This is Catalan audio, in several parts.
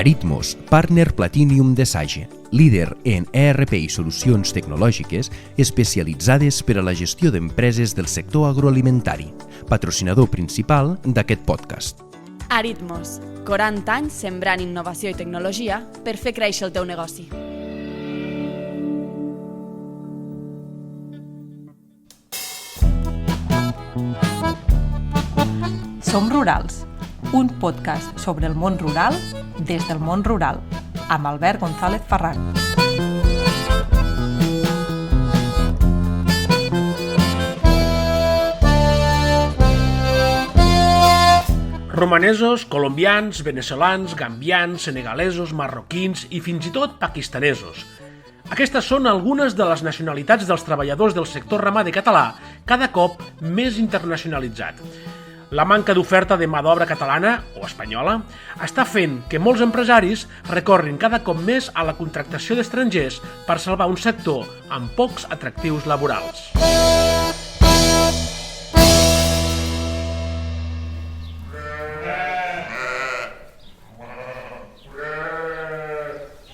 Aritmos, partner Platinum de Sage, líder en ERP i solucions tecnològiques especialitzades per a la gestió d'empreses del sector agroalimentari, patrocinador principal d'aquest podcast. Aritmos, 40 anys sembrant innovació i tecnologia per fer créixer el teu negoci. Som Rurals, un podcast sobre el món rural des del món rural, amb Albert González Farran. Romanesos, colombians, veneçolans, gambians, senegalesos, marroquins i fins i tot pakistanesos. Aquestes són algunes de les nacionalitats dels treballadors del sector ramader català cada cop més internacionalitzat. La manca d'oferta de mà d'obra catalana o espanyola està fent que molts empresaris recorrin cada cop més a la contractació d'estrangers per salvar un sector amb pocs atractius laborals.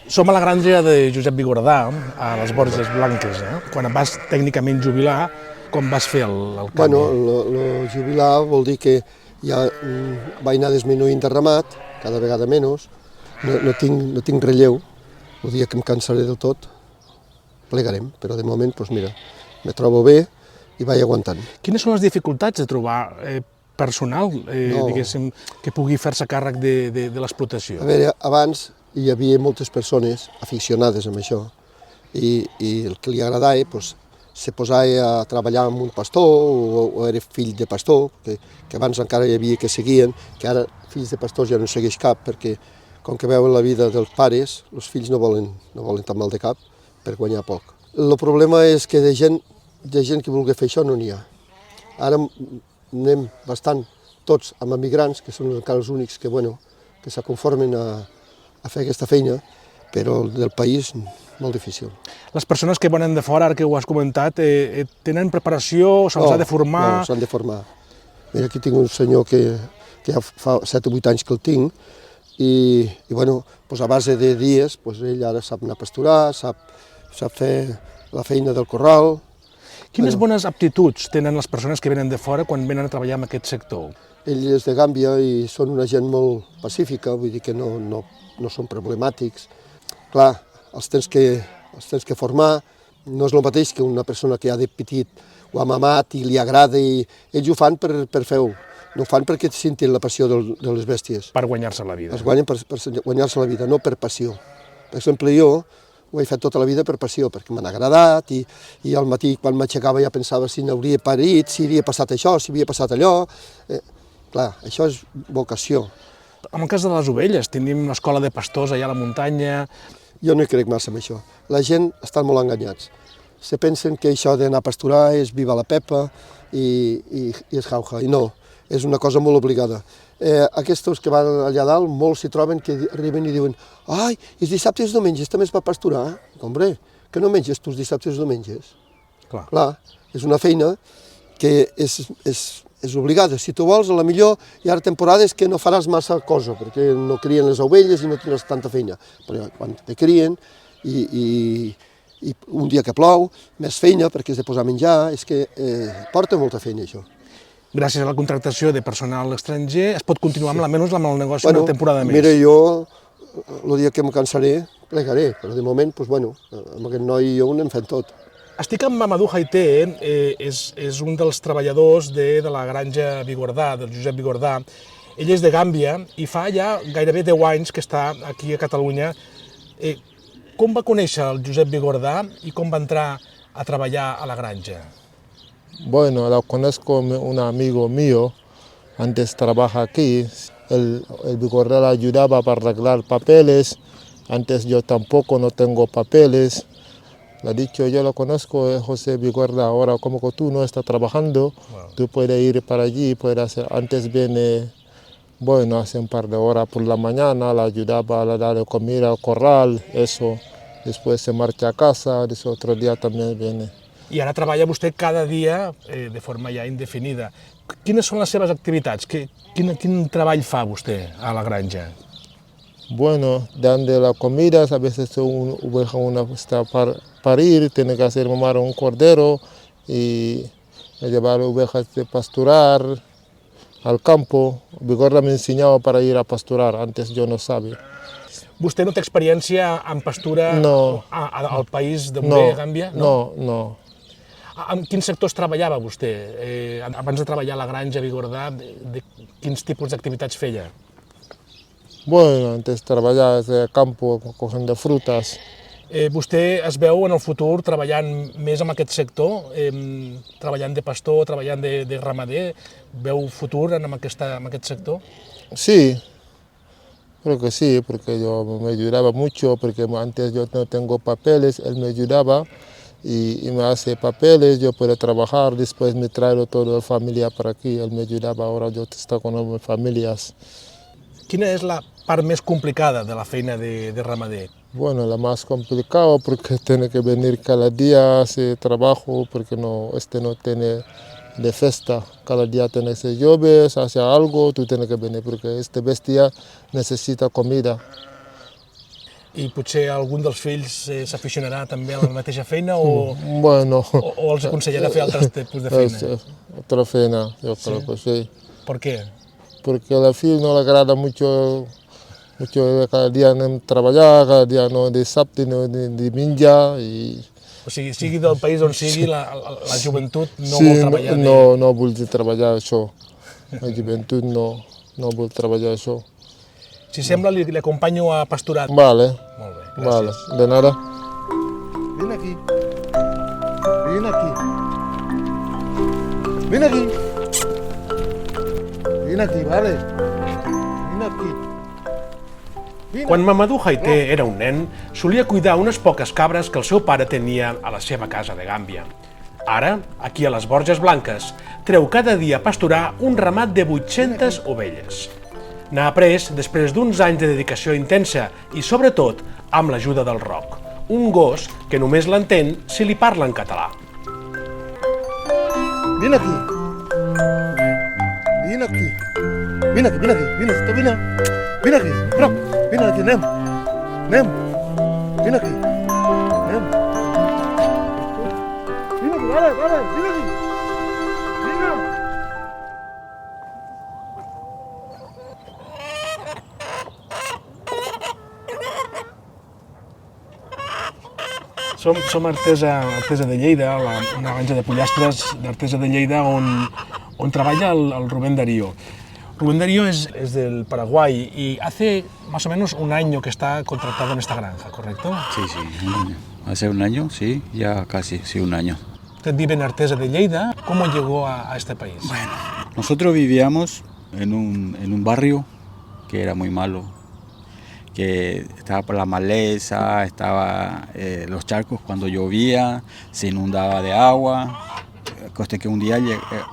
Som a la granja de Josep Bigordà, a les Borges Blanques. Quan et vas tècnicament jubilar, com vas fer el canvi? Bueno, jubilar vol dir que ja vaig anar disminuint de ramat, cada vegada menys, no tinc relleu, el dia que em cansaré del tot, plegarem, però de moment, doncs mira, me trobo bé i vaig aguantant. Quines són les dificultats de trobar personal, diguéssim, que pugui fer-se càrrec de l'explotació? A veure, abans hi havia moltes persones aficionades amb això i el que li agradava, doncs, se posava a treballar amb un pastor o era fill de pastor, que abans encara hi havia que seguien, que ara fills de pastors ja no segueix cap, perquè com que veuen la vida dels pares, els fills no volen tan mal de cap per guanyar poc. El problema és que de gent que vulgui fer això no n'hi ha. Ara anem bastant tots amb emigrants, que són encara els únics que se conformen a fer aquesta feina, però del país molt difícil. Les persones que venen de fora, ara que ho has comentat, tenen preparació, se'ls ha de formar? No, s'han de formar. Mira, aquí tinc un senyor que ja fa 7 o 8 anys que el tinc i bueno, a base de dies ell ara sap anar a pasturar, sap fer la feina del corral. Quines bones aptituds tenen les persones que venen de fora quan venen a treballar en aquest sector? Ell és de Gàmbia i són una gent molt pacífica, vull dir que no són problemàtics. Clar, els tens que formar, no és el mateix que una persona que ja de petit ho ha mamat i li agrada i ells ho fan per fer-ho, no ho fan perquè sentin la passió de les bèsties. Per guanyar-se la vida. Es guanyen per guanyar-se la vida, no per passió. Per exemple, jo ho he fet tota la vida per passió, perquè m'han agradat i al matí quan m'aixecava ja pensava si n'hauria parit, si havia passat això, si havia passat allò. Clar, això és vocació. En el cas de les ovelles, tenim l'escola de pastors allà a la muntanya. Jo no hi crec massa en això. La gent estan molt enganyats. Se pensen que això d'anar a pasturar és viva la pepa i és jauja, i no, és una cosa molt obligada. Aquests que van allà dalt, molts s'hi troben que arriben i diuen «Ai, els dissabtes i diumenges també es va pasturar?» Hombre, que no menges tu els dissabtes i diumenges? Clar, és una feina que és obligada. Si tu vols, a la millor hi ha temporades que no faràs massa cosa, perquè no crien les ovelles i no tindràs tanta feina. Però quan te crien i un dia que plou, més feina perquè has de posar a menjar, és que porta molta feina això. Gràcies a la contractació de personal estranger es pot continuar almenys amb el negoci una temporada més. Mira, jo el dia que em cansaré plegaré, però de moment, amb aquest noi i jo ho anem fent tot. Estic amb Mamadou Haité, és un dels treballadors de la granja Bigordà, del Josep Bigordà. Ell és de Gàmbia i fa ja gairebé 10 anys que està aquí a Catalunya. Com va conèixer el Josep Bigordà i com va entrar a treballar a la granja? Bueno, lo conozco un amigo mío, antes trabaja aquí. El Bigordà le ayudaba para arreglar papeles, antes yo tampoco no tengo papeles. Le he dicho, yo lo conozco, José Bigordà, ahora como que tú no estás trabajando, tú puedes ir para allí, puedes hacer, antes viene, bueno, hace un par de horas por la mañana, le ayudaba a darle comida al corral, eso, después se marcha a casa, ese otro día también viene. I ara treballa vostè cada dia de forma ja indefinida. Quines són les seves activitats? Quin treball fa vostè a la granja? Bueno, dan de las comidas, a veces una oveja está para parir, tiene que hacer mamar un cordero y llevar ovejas de pasturar al campo. Bigorra me enseñaba para ir a pasturar, antes yo no sabía. Vostè no té experiència en pastura No. al país de No, Gàmbia? no. En quins sectors treballava vostè? Abans de treballar a la granja Bigorra, de quins tipus d'activitats feia? Bueno, antes trabajaba en el campo cogiendo frutas. Vostè es veu en el futur treballant més en aquest sector, treballant de pastor, treballant de ramader? Veu futur en aquest sector? Sí, creo que sí, porque yo me ayudaba mucho, porque antes yo no tengo papeles, él me ayudaba y me hace papeles, yo puedo trabajar, después me traigo toda la familia para aquí, él me ayudaba, ahora yo estoy con mis familias. Quina és la part més complicada de la feina de ramader? Bueno, la más complicado porque tiene que venir cada día a hacer trabajo, porque no tiene de fiesta. Cada día tiene que ser llueve, hace algo, tú tienes que venir, porque bestia necesita comida. I potser algun dels fills s'aficionarà també a la mateixa feina o els aconsellarà fer altres tipus de feina? Otra feina, yo creo que sí. Per què? Porque a la film no le agrada mucho cada día no trabajar, cada día no de sábado, no de minja. O sigui del país on sigui, la joventut no sí, vol treballar. No vol treballar això. La joventut no vol treballar això. Si sembla, li acompanyo a pasturar. Vale. Molt bé, Vale, gràcies. de nada. Ven aquí. Ven aquí. Ven aquí. Ven aquí, vale. Ven aquí. Quan Mamadou Haité era un nen, solia cuidar unes poques cabres que el seu pare tenia a la seva casa de Gàmbia. Ara, aquí a les Borges Blanques, treu cada dia a pasturar un ramat de 800 ovelles. N'ha après després d'uns anys de dedicació intensa i, sobretot, amb l'ajuda del Roc, un gos que només l'entén si li parla en català. Ven aquí. Ven aquí. Ven aquí, ven aquí. Ven aquí. Roc. Ven aquí, anem. Ven aquí. Anem. Ven aquí, vale, ven aquí. Vinga. Som Artesa de Lleida, una granja de pollastres d'Artesa de Lleida on treballa el Rubén Darío. Rubén Darío es del Paraguay y hace más o menos un año que está contratado en esta granja, ¿correcto? Sí, un año. Hace un año, sí, ya casi, sí, un año. Usted vive en Artesa de Lleida. ¿Cómo llegó a este país? Bueno, nosotros vivíamos en un barrio que era muy malo, que estaba por la maleza, estaba los charcos cuando llovía, se inundaba de agua. Cosa que un día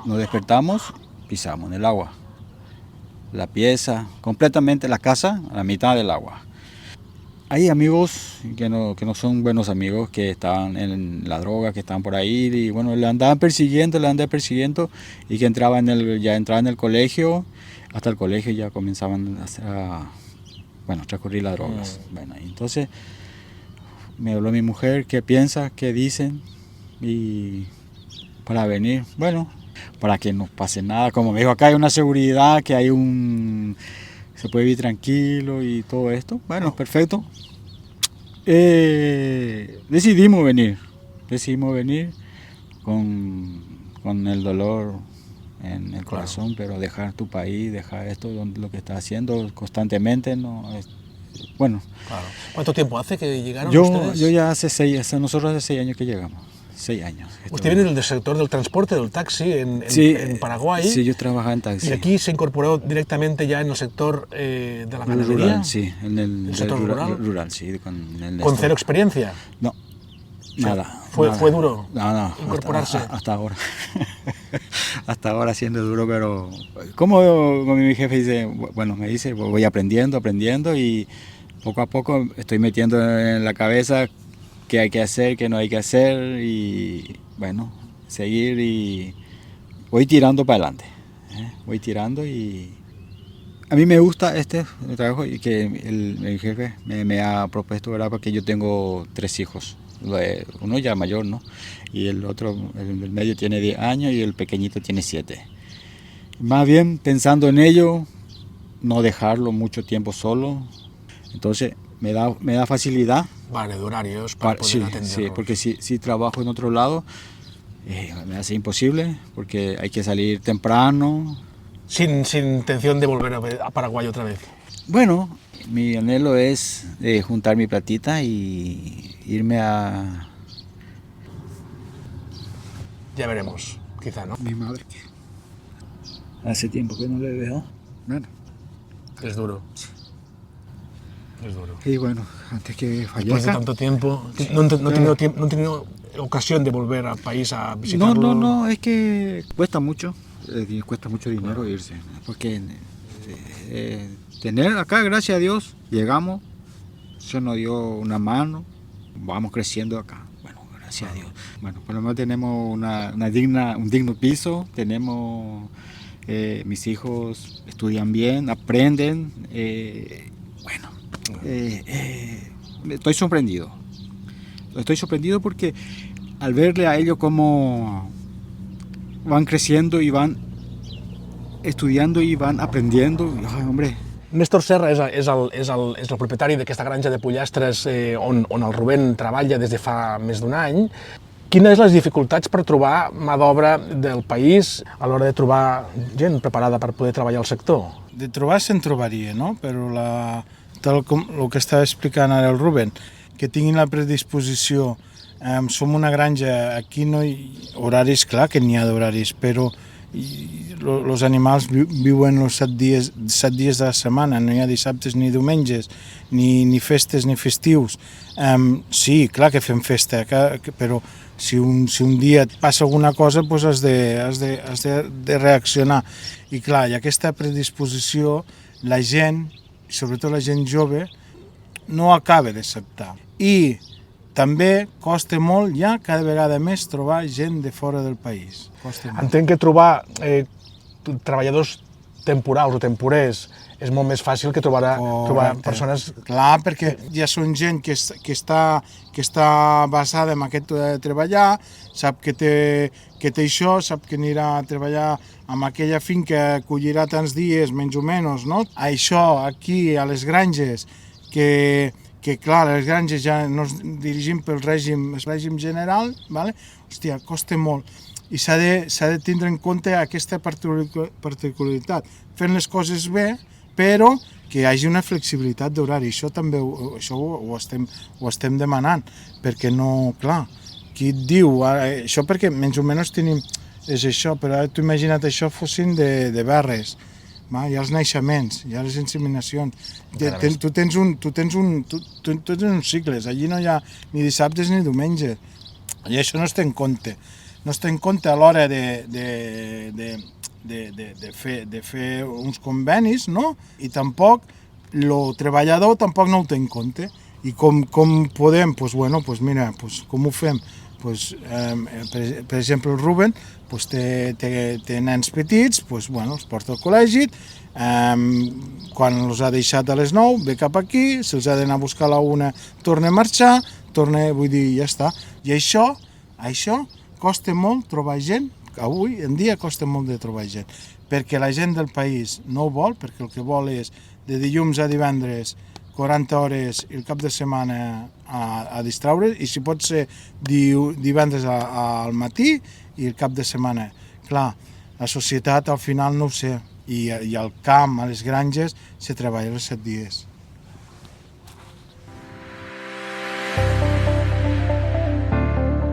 nos despertamos, pisamos en el agua. La pieza, completamente la casa a la mitad del agua. Hay amigos que no son buenos amigos, que estaban en la droga, que estaban por ahí y bueno, le andaban persiguiendo y que ya entraba en el colegio, hasta el colegio ya comenzaban a recurrir las drogas. Bueno, entonces me habló mi mujer, qué piensa, qué dicen y para venir, bueno, para que no pase nada. Como me dijo, acá hay una seguridad, que hay se puede vivir tranquilo y todo esto. Bueno, perfecto. Decidimos venir con el dolor en el corazón, pero dejar tu país, dejar esto, lo que estás haciendo constantemente, no es, bueno. Claro. ¿Cuánto tiempo hace que llegaron ustedes? Yo ya nosotros hace 6 años que llegamos. 6 años. Usted viene del sector del transporte, del taxi en Paraguay. Sí, yo trabajaba en taxi. ¿Y aquí se incorporó directamente ya en el sector de la ganadería? Rural, sí, en el sector rural, sí. ¿Con cero experiencia? No, nada. ¿Fue duro incorporarse? Hasta ahora. Hasta ahora siendo duro, pero como mi jefe dice, bueno, me dice, voy aprendiendo y poco a poco estoy metiendo en la cabeza qué hay que hacer, qué no hay que hacer y bueno, seguir y voy tirando para adelante. Voy tirando y A mí me gusta este trabajo y que el jefe me ha propuesto, ¿verdad? Porque yo tengo 3 hijos. Uno ya mayor, ¿no? Y el otro, el del medio tiene 10 años y el pequeñito tiene 7. Más bien pensando en ello, no dejarlo mucho tiempo solo. Entonces me da facilidad. Vale, de horarios para poder atenderlos. Sí, porque si trabajo en otro lado, me hace imposible porque hay que salir temprano. Sin intención de volver a Paraguay otra vez. Bueno, mi anhelo es juntar mi platita y irme a... Ya veremos, quizá, ¿no? Mi madre, que hace tiempo que no le veo. Bueno. Es duro. Es duro. Y bueno, antes que Después de fallezca... tanto tiempo, no he tenido ocasión de volver al país a visitarlo. No, es que cuesta mucho dinero irse, porque tener acá, gracias a Dios, llegamos, se nos dio una mano, vamos creciendo acá, bueno, gracias a Dios. Bueno, por lo menos tenemos un digno piso, tenemos, mis hijos estudian bien, aprenden, estoy sorprendido porque al verle a ellos cómo van creciendo y van estudiando i van aprendiendo, hombre. Néstor Serra és el propietari d'aquesta granja de pollastres on el Rubén treballa des de fa més d'un any. Quines les dificultats per trobar mà d'obra del país a l'hora de trobar gent preparada per poder treballar al sector? De trobar se'n trobaria, no? Però tal com el que estava explicant ara el Rubén, que tinguin la predisposició. Som una granja, aquí no hi ha horaris, clar que n'hi ha d'horaris, però els animals viuen els 7 dies de la setmana, no hi ha dissabtes ni diumenges, ni festes ni festius. Sí, clar que fem festa, però si un dia et passa alguna cosa doncs has de reaccionar. I clar, i aquesta predisposició, la gent, sobretot la gent jove, no acaba d'acceptar. I també costa molt ja cada vegada més trobar gent de fora del país. Entenc que trobar treballadors temporals o temporers és molt més fàcil que trobar persones... Clar, perquè ja són gent que està basada en aquest treballar, sap que té això, sap que anirà a treballar amb aquella finca, collirà tants dies, menys o menys, no? Això aquí a les granges, que clar, les granges ja no es dirigim pel règim general, hòstia, costa molt. I s'ha de tindre en compte aquesta particularitat, fent les coses bé, però que hi hagi una flexibilitat d'horari. Això també ho estem demanant, perquè no, clar, qui et diu, això perquè menys o menys tenim, és això, però ara t'ho imagina't això fossin de berres. Hi ha els naixements, hi ha les inseminacions. Tu tens uns cicles, allí no hi ha ni dissabtes ni diumenges. I això no es té en compte. No es té en compte a l'hora de fer uns convenis, no? I tampoc el treballador tampoc no ho té en compte. I com podem? Doncs bueno, mira, com ho fem? Per exemple, el Rubén té nens petits, els porta al col·legi, quan els ha deixat a les 9 ve cap aquí, se'ls ha d'anar a buscar a la 1, torna a marxar, vull dir, ja està. I això costa molt trobar gent, avui en dia costa molt de trobar gent, perquè la gent del país no ho vol, perquè el que vol és de dilluns a divendres 40 hores i el cap de setmana a distraure, i si pot ser divendres al matí i el cap de setmana. Clar, la societat al final no ho sé, i al camp, a les granges, se treballa els 7 dies.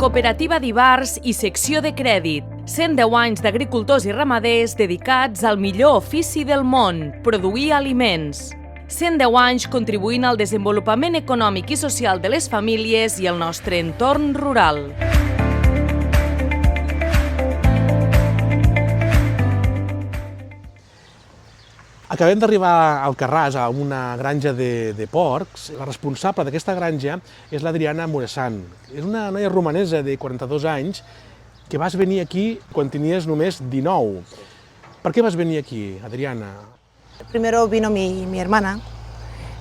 Cooperativa d'Ivars i secció de crèdit. 110 anys d'agricultors i ramaders dedicats al millor ofici del món, produir aliments. 110 anys contribuint al desenvolupament econòmic i social de les famílies i el nostre entorn rural. Acabem d'arribar al Carràs, a una granja de porcs. La responsable d'aquesta granja és l'Adriana Muresan. És una noia romanesa de 42 anys que vas venir aquí quan tenies només 19. Per què vas venir aquí, Adriana? Primero vino mi hermana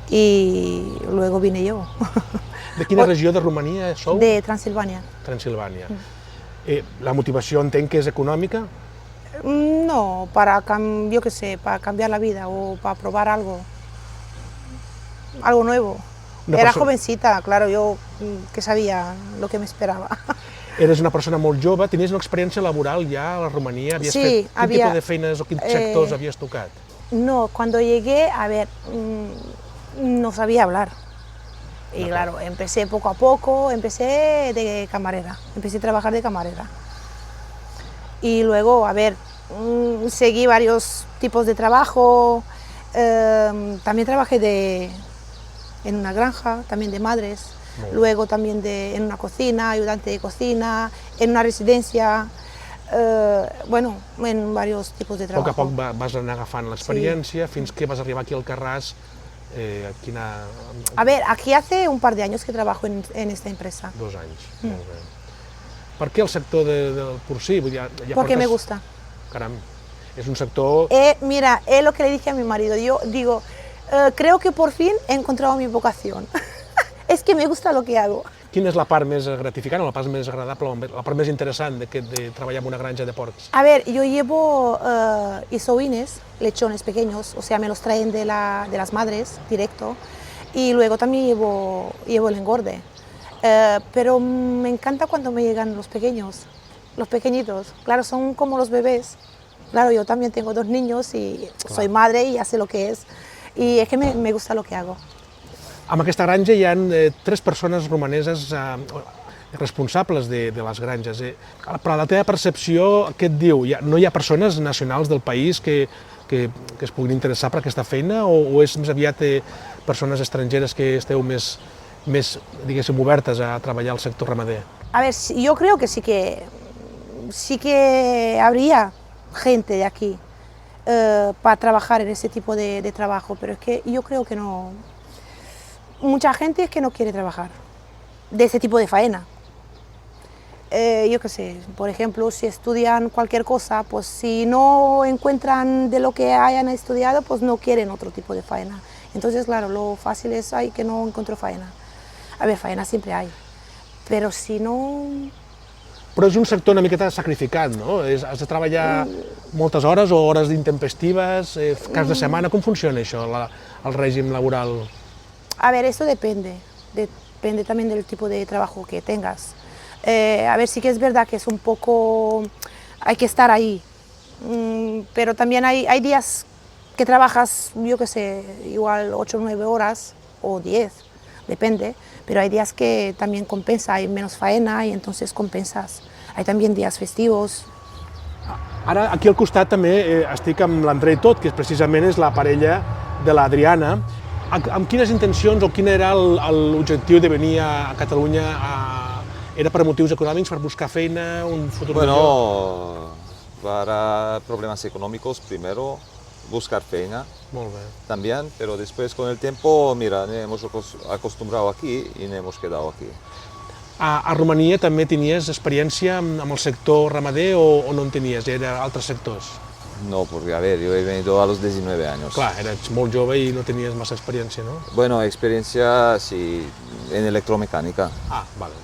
y luego vine yo. De quina regió de Romania sou? De Transilvània. Transilvània. La motivació entenc que és econòmica? No, yo qué sé, para cambiar la vida o para probar algo nuevo. Era jovencita, claro, yo que sabía lo que me esperaba. Eres una persona molt jove, tenies una experiència laboral ja a la Romania? Havies fet quin tipus de feines o quins sectors havies tocat? No, cuando llegué, a ver, no sabía hablar. Y claro, empecé poco a poco, empecé de camarera, empecé a trabajar de camarera. Y luego, a ver, seguí varios tipos de trabajo, también trabajé en una granja, también de madres, luego también en una cocina, ayudante de cocina, en una residencia, bueno, en varios tipos de trabajo. A poc vas anar agafant l'experiència fins que vas arribar aquí al Carràs. A ver, aquí hace un par de años que trabajo en esta empresa. 2 anys, molt bé. Per què el sector del porcí? Porque me gusta. Caram, és un sector... Mira, es lo que le dije a mi marido, yo digo, creo que por fin he encontrado mi vocación. Es que me gusta lo que hago. Quina és la part més gratificant, la part més agradable, la part més interessant de treballar en una granja de porcs? A ver, yo llevo isoines, lechones pequeños, o sea, me los traen de las madres directo, y luego también llevo el engorde. Pero me encanta cuando me llegan los pequeños, los pequeñitos. Claro, son como los bebés. Claro, yo también tengo 2 niños y soy madre y ya sé lo que es. Y es que me gusta lo que hago. En aquesta granja hi ha 3 persones romaneses responsables de les granges. Per a la teva percepció, què et diu? No hi ha persones nacionals del país que es puguin interessar per aquesta feina o és més aviat persones estrangeres que esteu més, diguéssim, obertes a treballar al sector ramader? A ver, yo creo que sí que habría gente de aquí para trabajar en ese tipo de trabajo, pero es que yo creo que no. Mucha gente es que no quiere trabajar de ese tipo de faena. Yo qué sé, por ejemplo, si estudian cualquier cosa, pues si no encuentran de lo que hayan estudiado, pues no quieren otro tipo de faena. Entonces, claro, lo fácil es que no encuentro faena. A ver, faena siempre hay, pero si no... Però és un sector una miqueta sacrificat, no? Has de treballar moltes hores o hores intempestives, caps de setmana. Com funciona això, el règim laboral? A ver, eso depende también del tipo de trabajo que tengas. A ver, sí que es verdad que es un poco, hay que estar ahí, pero también hay días que trabajas, yo qué sé, igual 8 o 9 horas o 10, depende, pero hay días que también compensa, hay menos faena y entonces compensas. Hay también días festivos. Ara, aquí al costat també estic amb l'Andrei Tot, que precisament és la parella de l'Adriana. Amb quines intencions o quin era l'objectiu de venir a Catalunya? Era per motius econòmics, per buscar feina, un futur millor? Bueno, para problemas económicos primero, buscar feina. Molt bé. También, pero después con el tiempo, mira, nos hemos acostumbrado aquí y nos hemos quedado aquí. A Romania també tenies experiència amb el sector ramader o no en tenies? Era altres sectors? No, porque a ver, yo he venido a los 19 años. Clar, eres molt jove i no tenies massa experiència, no? Bueno, experiencia sí, en electromecánica. Ah, vale.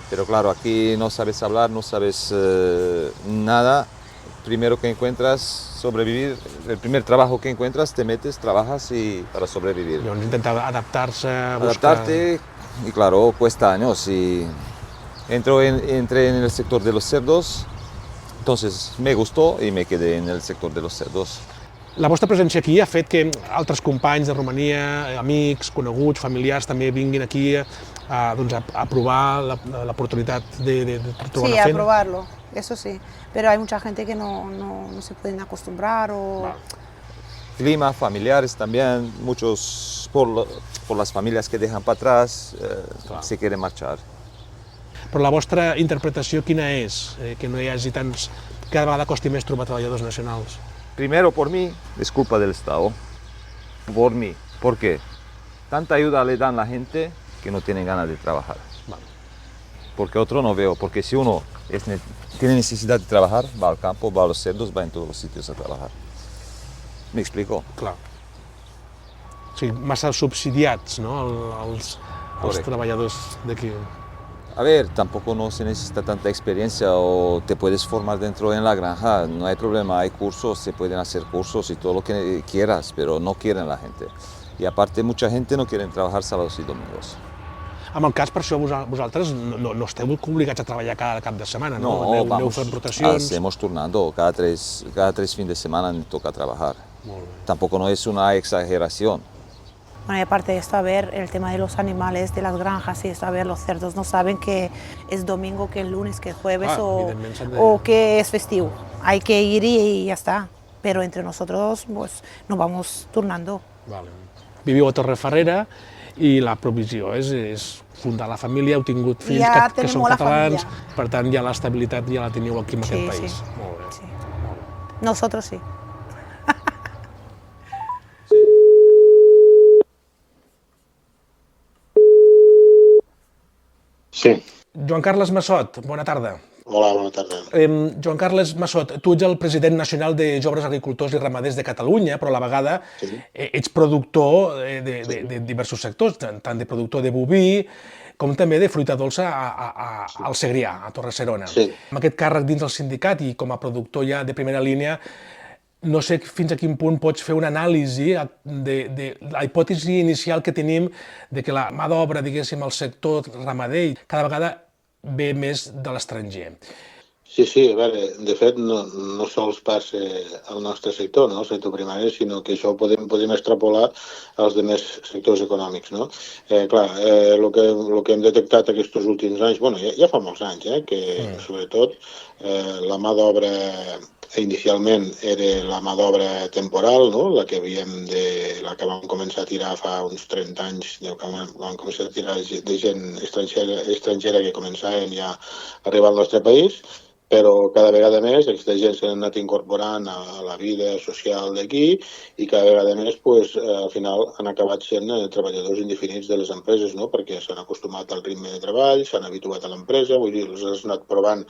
Pero claro, aquí no sabes hablar, no sabes nada. Primero que encuentras, sobrevivir. El primer trabajo que encuentras, te metes, trabajas para sobrevivir. Llavors intentar adaptar-se, Adaptarte, y claro, cuesta años. Y entré en el sector de los cerdos. Entonces me gustó y me quedé en el sector de los cerdos. La vostra presència aquí ha fet que altres companys de Romania, amics, coneguts, familiars, també vinguin aquí a provar l'oportunitat de trobar una feina? Sí, a probarlo, eso sí. Pero hay mucha gente que no se pueden acostumbrar o... Clima, familiares también, muchos por las familias que dejan para atrás se quieren marchar. Però la vostra interpretació quina és? Que no hi hagi tants... Cada vegada costi més trobar treballadors nacionals. Primero por mí, es culpa del Estado. Por mí. ¿Por qué? Tanta ayuda le dan a la gente que no tienen ganas de trabajar. Vale. Porque otro no veo. Porque si uno tiene necesidad de trabajar, va al campo, va a los cerdos, va en todos los sitios a trabajar. M'explico. Clar. O sigui, massa subsidiats, no?, els Correcto. treballadors d'aquí. A ver, tampoco no se necesita tanta experiencia o te puedes formar dentro en la granja, no hay problema, hay cursos, se pueden hacer cursos y todo lo que quieras, pero no quieren la gente. Y aparte mucha gente no quiere trabajar sábados y domingos. En el cas, per això, vosaltres no esteu obligats a treballar cada cap de setmana, no? No, Aneu vamos, fent rotacions. hacemos turnando, cada tres fines de semana me toca trabajar. Molt bé. Tampoco no es una exageración. Bueno, y aparte de esto, a ver, el tema de los animales, de las granjas y esto, a ver, los cerdos no saben que es domingo, que es lunes, que es jueves o que es festivo. Hay que ir y ya está. Pero entre nosotros, pues, nos vamos turnando. Vale. Viviu a Torrefarrera i la provisió és fundar la família, heu tingut fills Ja que són tenim la catalans, família. per tant ja l'estabilitat ja la teniu aquí en aquest país. Sí. Molt bé. Sí. Nosotros sí. Sí. Joan Carles Massot, bona tarda. Hola, bona tarda. Joan Carles Massot, tu ets el president nacional de Joves Agricultors i Ramaders de Catalunya, però a la vegada ets productor de diversos sectors, tant de productor de boví com també de fruita dolça al Segrià, a Torre-serona. Sí. Amb aquest càrrec dins del sindicat i com a productor ja de primera línia, no sé fins a quin punt pots fer una anàlisi de la hipòtesi inicial que tenim de que la mà d'obra, diguéssim, al sector ramader cada vegada ve més de l'estranger. Sí, a veure, de fet, no sols passa al nostre sector, no?, el sector primari, sinó que això ho podem extrapolar als altres sectors econòmics, no? Clar, el que hem detectat aquests últims anys, bueno, ja fa molts anys, que sobretot la mà d'obra inicialment era la mà d'obra temporal, no?, la que vam començar a tirar fa uns 30 anys, vam començar a tirar de gent estrangera que començaven ja a arribar al nostre país, però cada vegada més aquesta gent s'ha anat incorporant a la vida social d'aquí i cada vegada més al final han acabat sent treballadors indefinits de les empreses, no?, perquè s'han acostumat al ritme de treball, s'han habituat a l'empresa, vull dir, els han anat provant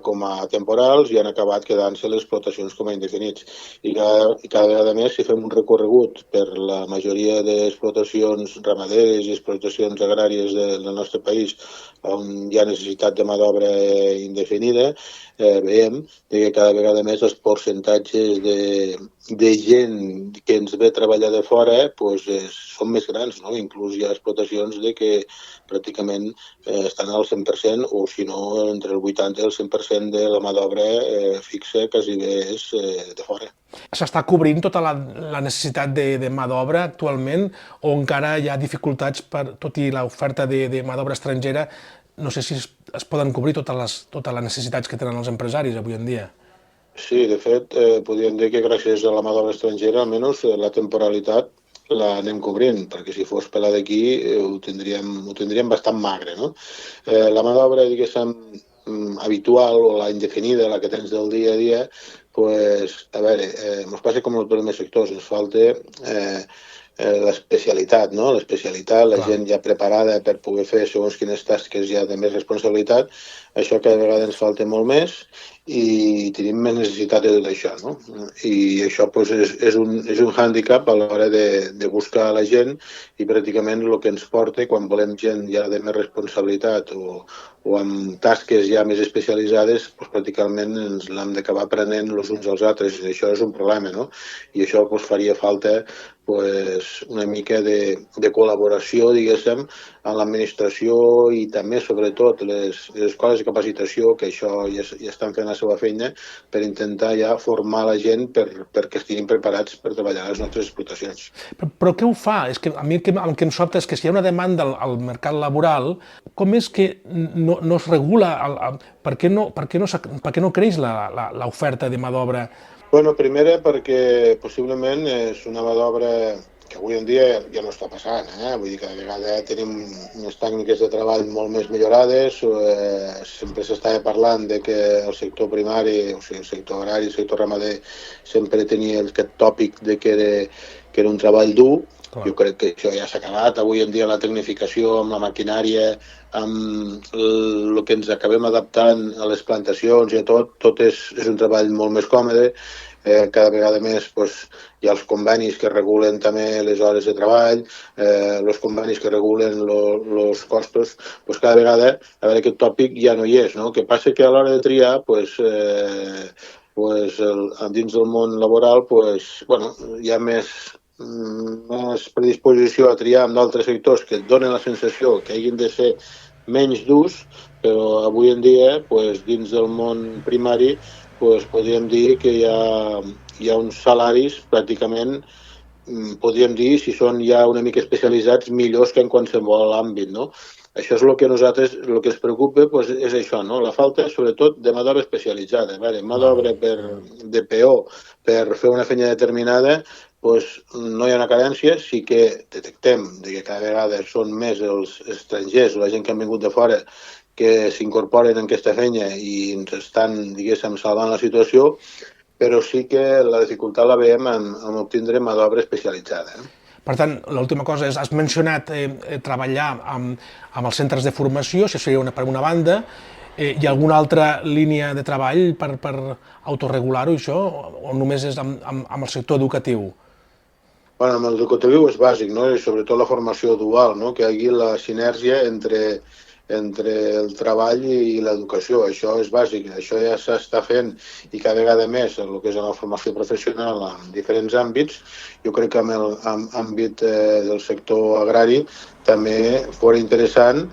com a temporals i han acabat quedant-se les explotacions com a indefinits. I cada vegada més, si fem un recorregut per la majoria d'explotacions ramaderes i explotacions agràries del nostre país on hi ha necessitat de mà d'obra indefinida, veiem que cada vegada més els percentatges de gent que ens ve a treballar de fora són més grans, no? Inclús hi ha explotacions que pràcticament estan al 100% o si no entre el 80 i el 100% de la mà d'obra fixa quasi bé és de fora. S'està cobrint tota la necessitat de mà d'obra actualment o encara hi ha dificultats, tot i l'oferta de mà d'obra estrangera, no sé si es poden cobrir totes les necessitats que tenen els empresaris avui en dia? Sí, de fet, podríem dir que gràcies a la mà d'obra estrangera, almenys la temporalitat l'anem cobrint, perquè si fos per la d'aquí ho tindríem bastant magre, no? La mà d'obra, diguéssim, habitual o la indefinida, la que tens del dia a dia, a veure, ens passa com en els primers sectors, ens falta l'especialitat, no? L'especialitat, la gent ja preparada per poder fer segons quines tasques ja de més responsabilitat, això cada vegada ens falta molt més i tenim més necessitat de tot això, no? I això és un hàndicap a l'hora de buscar la gent i pràcticament el que ens porta quan volem gent ja de més responsabilitat o amb tasques ja més especialitzades, pràcticament ens l'hem d'acabar aprenent els uns als altres i això és un problema, no? I això faria falta una mica de col·laboració, diguéssim, amb l'administració i també, sobretot, les escoles de capacitació, que això ja estan fent la seva feina, per intentar ja formar la gent perquè estiguin preparats per treballar a les nostres explotacions. Però què ho fa? És que a mi el que em sobta és que si hi ha una demanda al mercat laboral, com és que no es regula? Per què no creix l'oferta de mà d'obra? Bueno, primera perquè possiblement és una mà d'obra que avui en dia ja no està passant, vull dir que cada vegada tenim unes tècniques de treball molt més millorades, sempre s'estava parlant de que el sector primari, o sigui, el sector agrari, el sector ramader, sempre tenia aquest tòpic de que era un treball dur. Jo crec que això ja s'ha acabat. Avui en dia la tecnificació amb la maquinària, amb el que ens acabem adaptant a les plantacions i a tot és un treball molt més còmode. cada vegada més hi ha els convenis que regulen també les hores de treball, els convenis que regulen els costos, cada vegada a veure, aquest tòpic ja no hi és. No? El que passa que a l'hora de triar, dins del món laboral hi ha més predisposició a triar amb d'altres sectors que et donen la sensació que hagin de ser menys durs, però avui en dia, dins del món primari, podríem dir que hi ha uns salaris pràcticament, podríem dir, si són ja una mica especialitzats, millors que en qualsevol àmbit, no? Això és el que a nosaltres, el que ens preocupa és això, no? La falta, sobretot, de mà d'obra especialitzada. Mà d'obra de peó per fer una feina determinada, no hi ha una carència, sí que detectem que cada vegada són més els estrangers, la gent que han vingut de fora, que s'incorporen en aquesta feina i ens estan, diguéssim, salvant la situació, però sí que la dificultat la veiem en obtindre mà d'obra especialitzada. Per tant, l'última cosa és, has mencionat treballar amb els centres de formació, això seria per una banda. Hi ha alguna altra línia de treball per autorregular-ho, això, o només és amb el sector educatiu? Bueno, amb l'educatiu és bàsic, no? I sobretot la formació dual, no? Que hi hagi la sinergia entre el treball i l'educació. Això és bàsic, això ja s'està fent i cada vegada més el que és la formació professional en diferents àmbits. Jo crec que en l'àmbit del sector agrari també fos interessant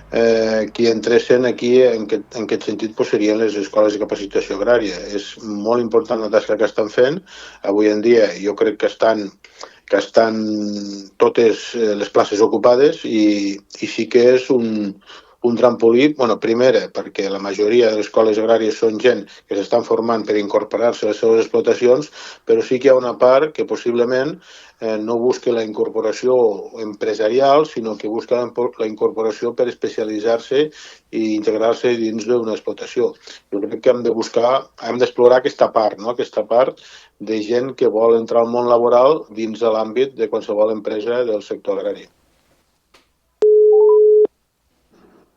que entressin aquí, en aquest sentit, serien les escoles de capacitació agrària. És molt important la tasca que estan fent. Avui en dia jo crec que estan totes les places ocupades i sí que és un trampolí, primera, perquè la majoria de les escoles agràries són gent que s'estan formant per incorporar-se a les seves explotacions, però sí que hi ha una part que possiblement no busca la incorporació empresarial, sinó que busca la incorporació per especialitzar-se i integrar-se dins d'una explotació. Jo crec que hem d'explorar aquesta part, no? Aquesta part de gent que vol entrar al món laboral dins de l'àmbit de qualsevol empresa del sector agrari.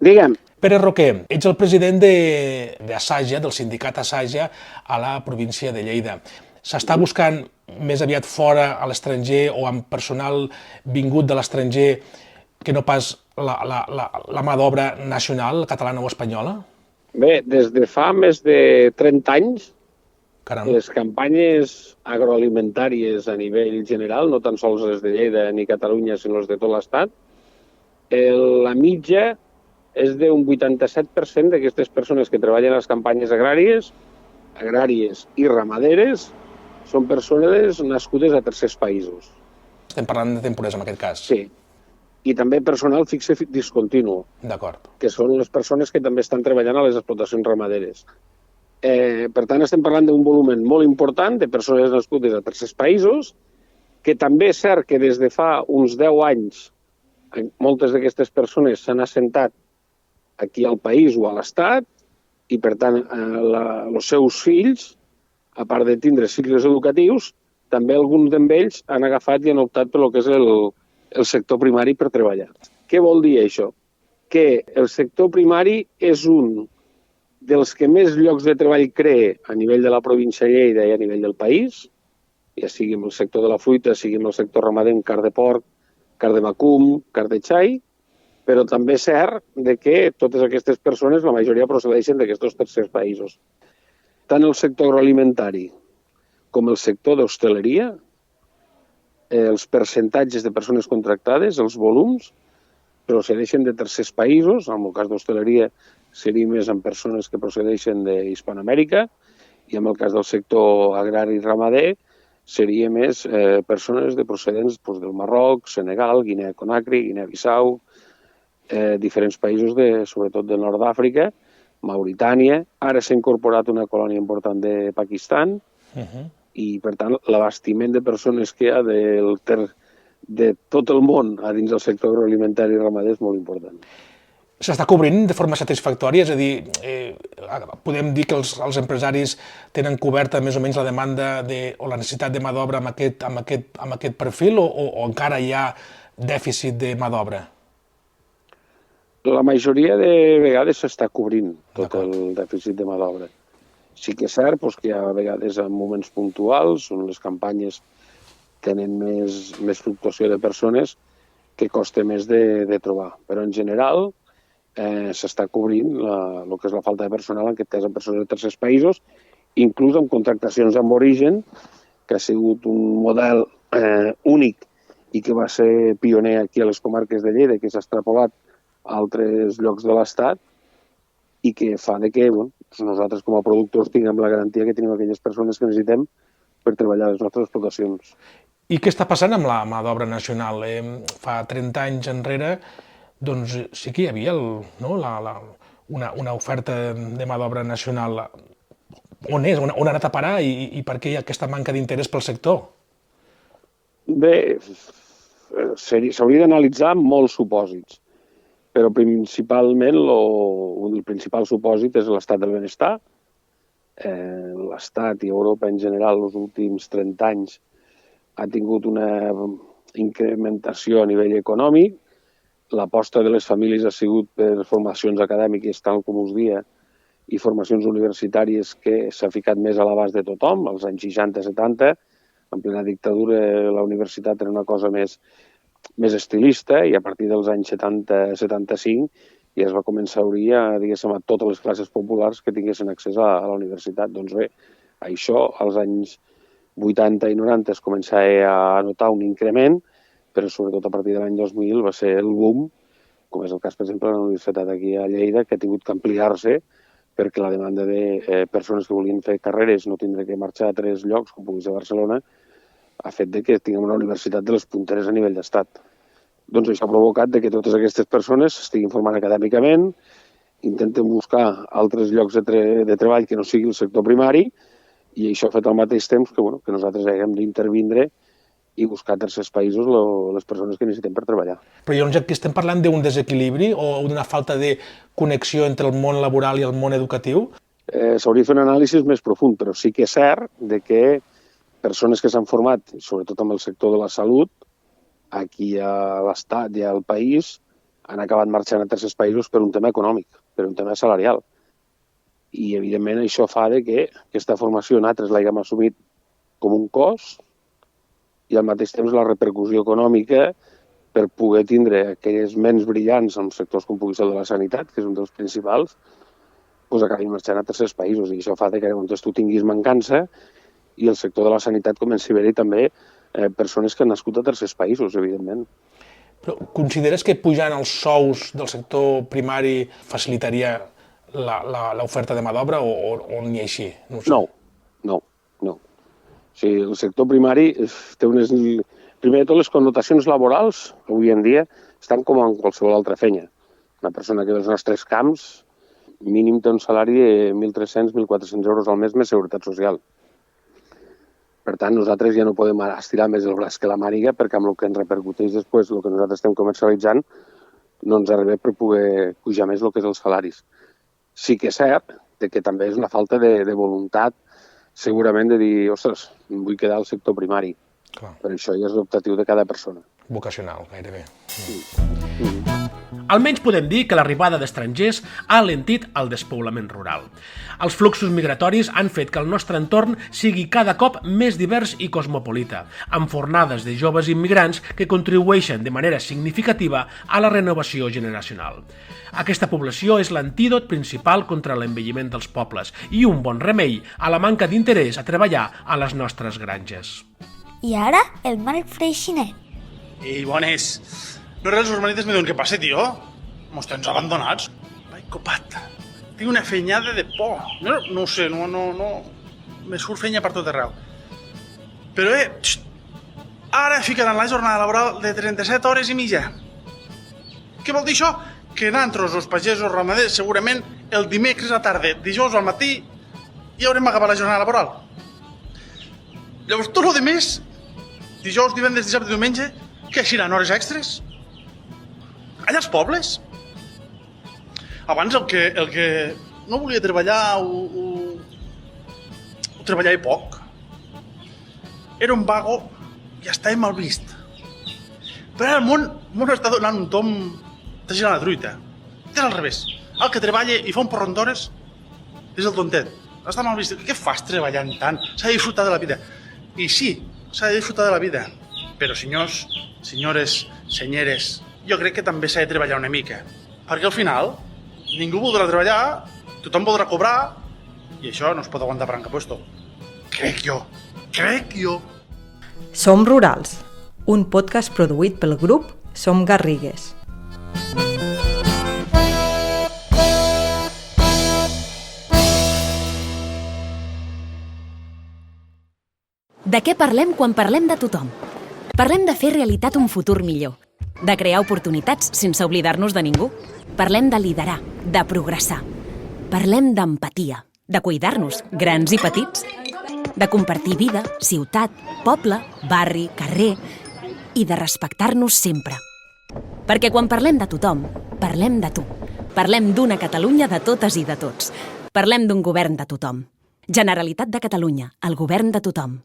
Digue'm. Pere Roquer, ets el president d'Asaja, del sindicat Asaja, a la província de Lleida. S'està buscant més aviat fora, a l'estranger, o amb personal vingut de l'estranger, que no pas la mà d'obra nacional, catalana o espanyola? Bé, des de fa més de 30 anys, les campanyes agroalimentàries a nivell general, no tan sols les de Lleida ni Catalunya, sinó les de tot l'Estat, la mitja és d'un 87% d'aquestes persones que treballen a les campanyes agràries i ramaderes, són persones nascudes a tercers països. Estem parlant de temporers en aquest cas. Sí. I també personal fixe discontinu. D'acord. Que són les persones que també estan treballant a les explotacions ramaderes. Per tant, estem parlant d'un volumen molt important de persones nascudes a tercers països, que també és cert que des de fa uns 10 anys moltes d'aquestes persones s'han assentat aquí al país o a l'Estat i, per tant, els seus fills, a part de tindre cicles educatius, també alguns d'ells han agafat i han optat per el que és el sector primari per treballar. Què vol dir això? Que el sector primari és un dels que més llocs de treball crea a nivell de la província de Lleida i a nivell del país, ja sigui en el sector de la fruita, sigui en el sector ramader, carn de porc, carn de vacum, carn de xai, però també és cert que totes aquestes persones, la majoria procedeixen d'aquests tercers països. Tant el sector agroalimentari com el sector d'hostaleria, els percentatges de persones contractades, els volums, procedeixen de tercers països. En el cas d'hostaleria seria més amb persones que procedeixen d'Hispanoamèrica i en el cas del sector agrari i ramader seria més persones de procedents del Marroc, Senegal, Guinea-Conakry, Guinea-Bissau, diferents països, sobretot del nord d'Àfrica, Mauritània. Ara s'ha incorporat una colònia important de Pakistan i, per tant, l'abastiment de persones que hi ha de tot el món a dins del sector agroalimentari i ramader és molt important. S'està cobrint de forma satisfactòria? És a dir, podem dir que els empresaris tenen coberta més o menys la demanda o la necessitat de mà d'obra amb aquest perfil o encara hi ha dèficit de mà d'obra? La majoria de vegades s'està cobrint tot el dèficit de mà d'obra. Sí que és cert que a vegades en moments puntuals, on les campanyes tenen més fluctuació de persones, que costa més de trobar. Però en general s'està cobrint el que és la falta de personal, en aquest cas en persones de tercers països, inclús amb contractacions amb origen, que ha sigut un model únic i que va ser pioner aquí a les comarques de Lleida, que s'ha extrapolat a altres llocs de l'Estat i que fa que nosaltres com a productors tinguem la garantia que tenim aquelles persones que necessitem per treballar a les nostres explotacions. I què està passant amb la mà d'obra nacional? Fa 30 anys enrere doncs sí que hi havia una oferta de mà d'obra nacional. On és? On ha anat a parar i per què hi ha aquesta manca d'interès pel sector? Bé, s'hauria d'analitzar molts supòsits, però principalment el principal supòsit és l'estat del benestar. L'Estat i Europa en general els últims 30 anys ha tingut una incrementació a nivell econòmic. L'aposta de les famílies ha sigut per formacions acadèmiques, tal com us dia, i formacions universitàries que s'ha ficat més a l'abast de tothom. Als anys 60-70, en plena dictadura, la universitat era una cosa més estilista i a partir dels anys 70-75 ja es va començar a obrir a totes les classes populars que tinguessin accés a la universitat. Doncs bé, això als anys 80 i 90 es començava a notar un increment, però sobretot a partir de l'any 2000 va ser el boom, com és el cas, per exemple, de la universitat aquí a Lleida, que ha tingut que ampliar-se perquè la demanda de persones que volien fer carreres no tindre que marxar a 3 llocs, com pugui ser Barcelona, ha fet que tinguem una universitat de les punteres a nivell d'estat. Doncs això ha provocat que totes aquestes persones s'estiguin formant acadèmicament, intenten buscar altres llocs de treball que no sigui el sector primari, i això ha fet al mateix temps que nosaltres haguem d'intervindre i buscar a tercers països les persones que necessitem per treballar. Però llavors aquí estem parlant d'un desequilibri o d'una falta de connexió entre el món laboral i el món educatiu? S'hauria de fer un anàlisi més profund, però sí que és cert que persones que s'han format, sobretot en el sector de la salut, aquí a l'Estat i al país, han acabat marxant a tercers països per un tema econòmic, per un tema salarial. I, evidentment, això fa que aquesta formació nosaltres l'haguem assumit com un cost i, al mateix temps, la repercussió econòmica per poder tindre aquelles ments brillants en sectors com pugui ser de la sanitat, que és un dels principals, acabin marxant a tercers països. I això fa que llavors tu tinguis mancança i el sector de la sanitat comenci a haver-hi també persones que han nascut a tercers països, evidentment. Però consideres que pujant els sous del sector primari facilitaria l'oferta de mà d'obra o ni així? No. O sigui, el sector primari té unes... Primer de tot, les connotacions laborals, avui en dia, estan com en qualsevol altra feina. Una persona que ve als nostres camps mínim té un salari de 1.300-1.400 euros al mes més seguretat social. Per tant, nosaltres ja no podem estirar més el braç que la màniga perquè amb el que ens repercuteix després, el que nosaltres estem comercialitzant, no ens arriba per poder pujar més el que és els salaris. Sí que és cert que també és una falta de voluntat, segurament, de dir, ostres, em vull quedar al sector primari. Clar. Però això ja és l'optatiu de cada persona. Vocacional, gairebé. Almenys podem dir que l'arribada d'estrangers ha alentit el despoblament rural. Els fluxos migratoris han fet que el nostre entorn sigui cada cop més divers i cosmopolita, amb fornades de joves immigrants que contribueixen de manera significativa a la renovació generacional. Aquesta població és l'antídot principal contra l'envelliment dels pobles i un bon remei a la manca d'interès a treballar a les nostres granges. I ara, el Marc Freixiner. Ei, bones. No res, els hermanites me diuen què passa, tio. Mos tens abandonats. Vai, copat. Tinc una fenyada de por. No ho sé, no... Me surt fenya per tot arreu. Però, ara ficaran la jornada laboral de 37 hores i mitja. Què vol dir això? Que nosaltres, els pagesos ramaders, segurament el dimecres a tarda, dijous al matí, ja haurem acabat la jornada laboral. Llavors, tot el de més, dijous, divendres, dissabte, diumenge, què seran hores extres? Allà als pobles. Abans el que no volia treballar ho treballava poc. Era un vago i estava mal vist. Però ara el món està donant un tom de girar la truita. És al revés. El que treballa i fa un porró d'hores és el tontet. està mal vist. Què fas treballant tant? S'ha de disfrutar de la vida. I sí, s'ha de disfrutar de la vida. Però senyors, senyores, senyeres, jo crec que també s'ha de treballar una mica. Perquè al final ningú voldrà treballar, tothom voldrà cobrar i això no es pot aguantar per en cap puesto. Crec jo. Som Rurals, un podcast produït pel grup Som Garrigues. De què parlem quan parlem de tothom? Parlem de fer realitat un futur millor, de crear oportunitats sense oblidar-nos de ningú. Parlem de liderar, de progressar. Parlem d'empatia, de cuidar-nos, grans i petits, de compartir vida, ciutat, poble, barri, carrer i de respectar-nos sempre. Perquè quan parlem de tothom, parlem de tu. Parlem d'una Catalunya de totes i de tots. Parlem d'un govern de tothom. Generalitat de Catalunya, el govern de tothom.